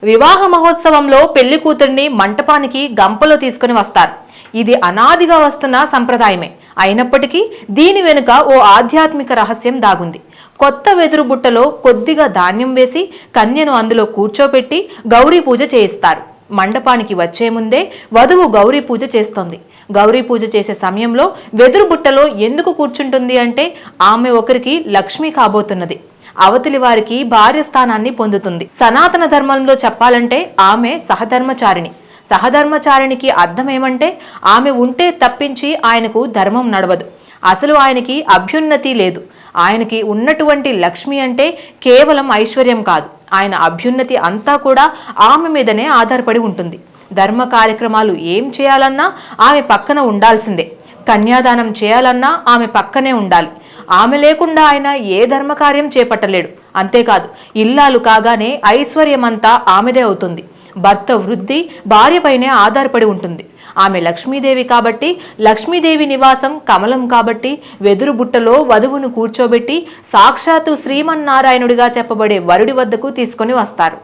వివాహ మహోత్సవంలో పెళ్లి కూతుర్ని మంటపానికి గంపలో తీసుకుని వస్తారు. ఇది అనాదిగా వస్తున్న సంప్రదాయమే. అయినప్పటికీ దీని వెనుక ఓ ఆధ్యాత్మిక రహస్యం దాగుంది. కొత్త వెదురు బుట్టలో కొద్దిగా ధాన్యం వేసి కన్యను అందులో కూర్చోపెట్టి గౌరీ పూజ చేయిస్తారు. మండపానికి వచ్చే ముందే వధువు గౌరీ పూజ చేస్తోంది. గౌరీ పూజ చేసే సమయంలో వెదురు బుట్టలో ఎందుకు కూర్చుంటుంది అంటే ఆమె ఒకరికి లక్ష్మి కాబోతున్నది. అవతలి వారికి భార్య స్థానాన్ని పొందుతుంది. సనాతన ధర్మంలో చెప్పాలంటే ఆమె సహధర్మచారిణి. సహధర్మచారిణికి అర్థం ఏమంటే ఆమె ఉంటే తప్పించి ఆయనకు ధర్మం నడవదు. అసలు ఆయనకి అభ్యున్నతి లేదు. ఆయనకి ఉన్నటువంటి లక్ష్మి అంటే కేవలం ఐశ్వర్యం కాదు, ఆయన అభ్యున్నతి అంతా కూడా ఆమె మీదనే ఆధారపడి ఉంటుంది. ధర్మ కార్యక్రమాలు ఏం చేయాలన్నా ఆమె పక్కన ఉండాల్సిందే. కన్యాదానం చేయాలన్నా ఆమె పక్కనే ఉండాలి. ఆమె లేకుండా ఆయన ఏ ధర్మకార్యం చేపట్టలేడు. అంతేకాదు, ఇల్లాలు కాగానే ఐశ్వర్యమంతా ఆమెదే అవుతుంది. భర్త వృద్ధి భార్యపైనే ఆధారపడి ఉంటుంది. ఆమె లక్ష్మీదేవి కాబట్టి, లక్ష్మీదేవి నివాసం కమలం కాబట్టి వెదురు బుట్టలో వధువును కూర్చోబెట్టి సాక్షాత్తు శ్రీమన్నారాయణుడిగా చెప్పబడే వరుడి వద్దకు తీసుకొని వస్తారు.